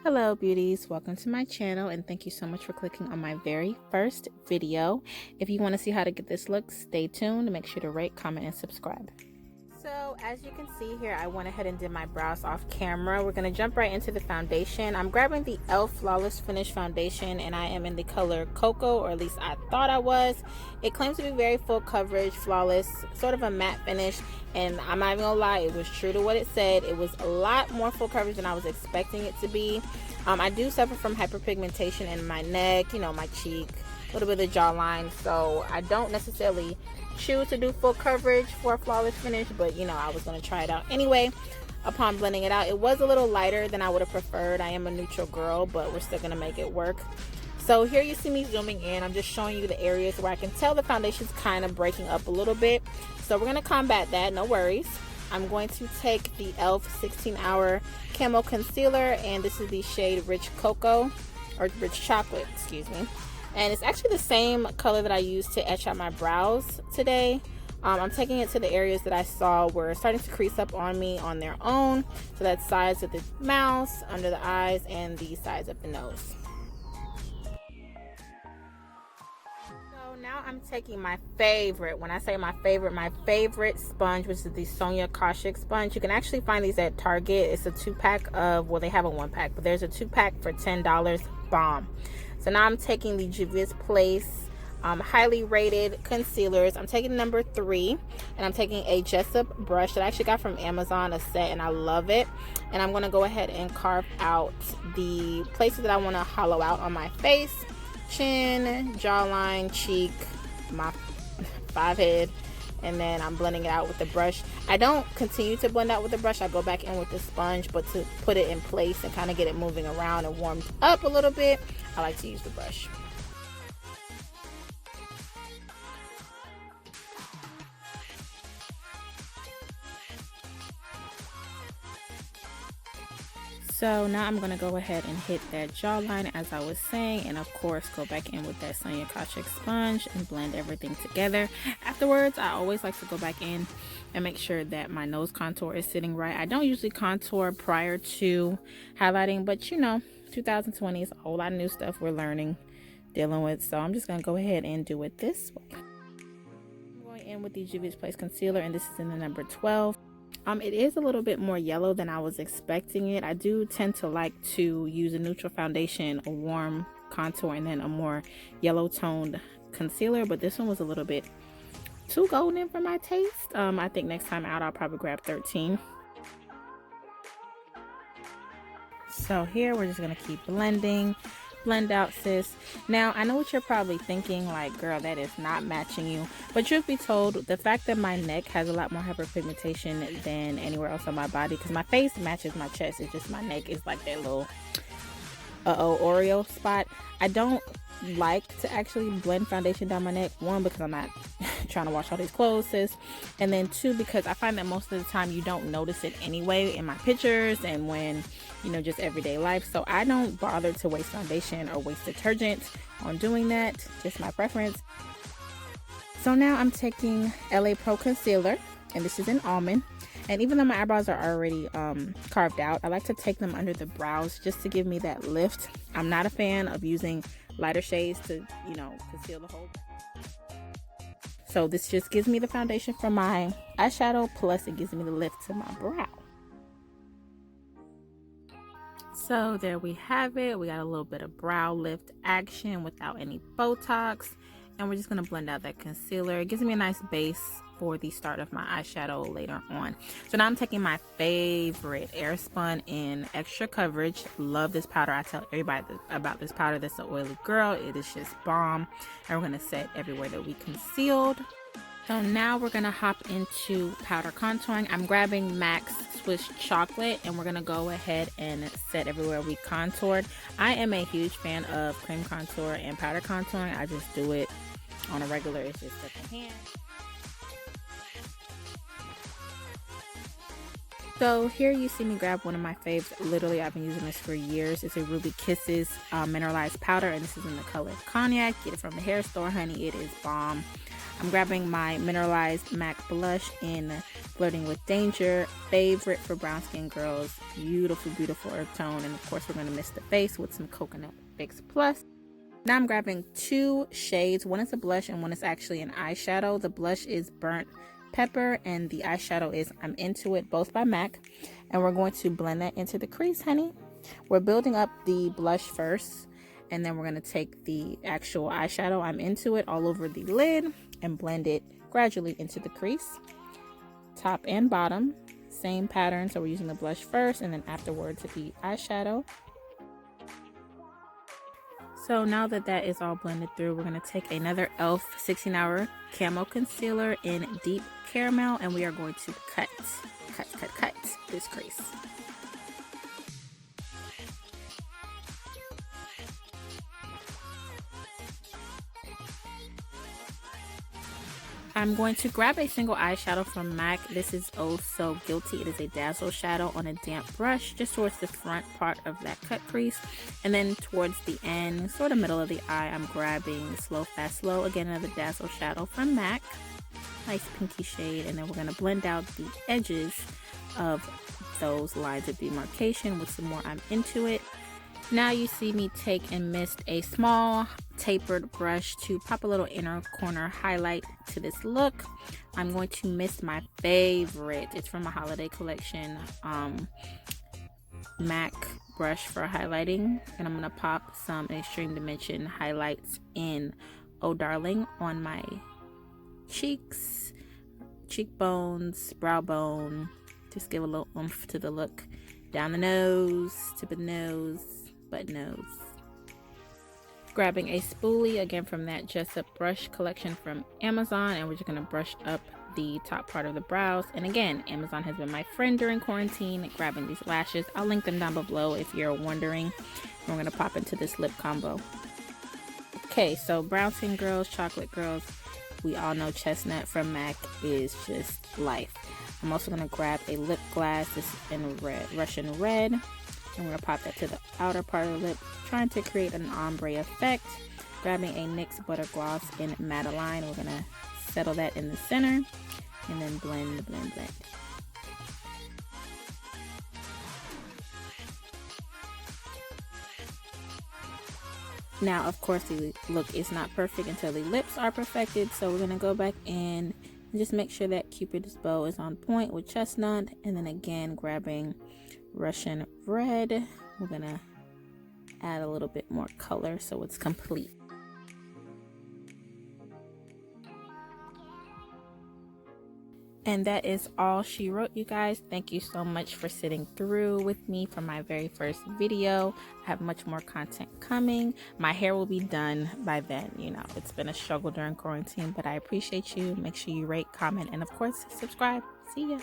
Hello beauties, welcome to my channel and thank you so much for clicking on my very first video. If you want to see how to get this look, stay tuned. Make sure to rate, comment, and subscribe. So as you can see here, I went ahead and did my brows off camera. We're going to jump right into the foundation. I'm grabbing the e.l.f. Flawless Finish foundation and I am in the color Cocoa, or at least I thought I was. It claims to be very full coverage, flawless, sort of a matte finish, and I'm not even gonna lie, it was true to what it said. It was a lot more full coverage than I was expecting it to be. I do suffer from hyperpigmentation in my neck, my cheek, a little bit of the jawline, so I don't necessarily choose to do full coverage for a flawless finish, but I was going to try it out anyway. Upon blending it out, it was a little lighter than I would have preferred. I am a neutral girl, but we're still going to make it work. So here you see me zooming in. I'm just showing you the areas where I can tell the foundation's kind of breaking up a little bit, so we're going to combat that, no worries. I'm going to take the e.l.f. 16-Hour Camo Concealer, and this is the shade Rich Cocoa, or Rich Chocolate, excuse me. And it's actually the same color that I used to etch out my brows today. I'm taking it to the areas that I saw were starting to crease up on me on their own. So that's sides of the mouth, under the eyes, and the sides of the nose. So now I'm taking my favorite, when I say my favorite sponge, which is the Sonia Kashuk sponge. You can actually find these at Target. It's a 2-pack of, well, they have a 1-pack, but there's a 2-pack for $10. Bomb. So now I'm taking the Juvia's Place highly rated concealers. I'm taking number 3, and I'm taking a Jessup brush that I actually got from Amazon, a set, and I love it. And I'm going to go ahead and carve out the places that I want to hollow out on my face: chin, jawline, cheek, my forehead. And then I'm blending it out with the brush. I don't continue to blend out with the brush. I go back in with the sponge, but to put it in place and kind of get it moving around and warmed up a little bit, I like to use the brush. So now I'm going to go ahead and hit that jawline as I was saying, and of course go back in with that Sonia Kashuk sponge and blend everything together. Afterwards, I always like to go back in and make sure that my nose contour is sitting right. I don't usually contour prior to highlighting, but 2020 is a whole lot of new stuff we're learning, dealing with, so I'm just going to go ahead and do it this way. I'm going in with the Juvia's Place concealer, and this is in the number 12. It is a little bit more yellow than I was expecting it. I do tend to like to use a neutral foundation, a warm contour, and then a more yellow toned concealer, but this one was a little bit too golden for my taste. I think next time out I'll probably grab 13. So here we're just gonna keep blending. Blend out, sis. Now I know what you're probably thinking, like, girl, that is not matching you. But truth be told, the fact that my neck has a lot more hyperpigmentation than anywhere else on my body, because my face matches my chest, it's just my neck is like that little Oreo spot. I don't like to actually blend foundation down my neck. 1, because I'm not trying to wash all these clothes, sis, and then 2, because I find that most of the time you don't notice it anyway in my pictures and when just everyday life. So I don't bother to waste foundation or waste detergent on doing that, just my preference. So now I'm taking LA Pro concealer, and this is in almond. And even though my eyebrows are already carved out, I like to take them under the brows just to give me that lift. I'm not a fan of using lighter shades to conceal the whole. So this just gives me the foundation for my eyeshadow, plus it gives me the lift to my brow. So there we have it. We got a little bit of brow lift action without any Botox. And we're just going to blend out that concealer. It gives me a nice base for the start of my eyeshadow later on. So now I'm taking my favorite Airspun in Extra Coverage. Love this powder. I tell everybody about this powder that's an oily girl. It is just bomb. And we're going to set everywhere that we concealed. So now we're going to hop into powder contouring. I'm grabbing MAC's Swiss Chocolate, and we're going to go ahead and set everywhere we contoured. I am a huge fan of cream contour and powder contouring. I just do it on a regular, it's just second hand. So here you see me grab one of my faves. Literally, I've been using this for years. It's a Ruby Kisses mineralized powder, and this is in the color Cognac. Get it from the hair store, honey. It is bomb. I'm grabbing my mineralized MAC blush in Flirting with Danger. Favorite for brown skin girls. Beautiful, beautiful earth tone. And of course, we're going to mist the face with some Coconut Fix Plus. Now I'm grabbing two shades. One is a blush and one is actually an eyeshadow. The blush is Burnt Pepper and the eyeshadow is I'm Into It, both by MAC. And we're going to blend that into the crease, honey. We're building up the blush first, and then we're going to take the actual eyeshadow I'm Into It all over the lid and blend it gradually into the crease, top and bottom. Same pattern, so we're using the blush first and then afterwards the eyeshadow. So now that that is all blended through, we're going to take another e.l.f. 16-hour Camo Concealer in Deep Caramel, and we are going to cut this crease. I'm going to grab a single eyeshadow from MAC. This is Oh So Guilty. It is a Dazzle shadow on a damp brush, just towards the front part of that cut crease. And then towards the end, sort of middle of the eye, I'm grabbing Slow Fast Slow. Again, another Dazzle shadow from MAC. Nice pinky shade. And then we're going to blend out the edges of those lines of demarcation with some more I'm Into It. Now you see me take and mist a small tapered brush to pop a little inner corner highlight to this look. I'm going to mist my favorite, it's from a holiday collection, MAC brush for highlighting, and I'm going to pop some Extreme Dimension highlights in Oh Darling on my cheeks, cheekbones, brow bone. Just give a little oomph to the look. Down the nose, tip of the nose, button nose. Grabbing a spoolie again from that Jessup brush collection from Amazon, and we're just going to brush up the top part of the brows. And again, Amazon has been my friend during quarantine, grabbing these lashes. I'll link them down below if you're wondering. We're going to pop into this lip combo. Okay, so brown skin girls, chocolate girls, we all know Chestnut from MAC is just life. I'm also going to grab a lip gloss. This is in red, Russian red. And we're going to pop that to the outer part of the lip, trying to create an ombre effect. Grabbing a NYX Butter Gloss in Madeline. We're going to settle that in the center and then blend. Now, of course, the look is not perfect until the lips are perfected. So we're going to go back in and just make sure that Cupid's bow is on point with Chestnut. And then again, grabbing Russian red, we're gonna add a little bit more color so it's complete. And that is all she wrote, you guys. Thank you so much for sitting through with me for my very first video. I have much more content coming. My hair will be done by then. You know, it's been a struggle during quarantine, but I appreciate you. Make sure you rate, comment, and of course, subscribe. See ya.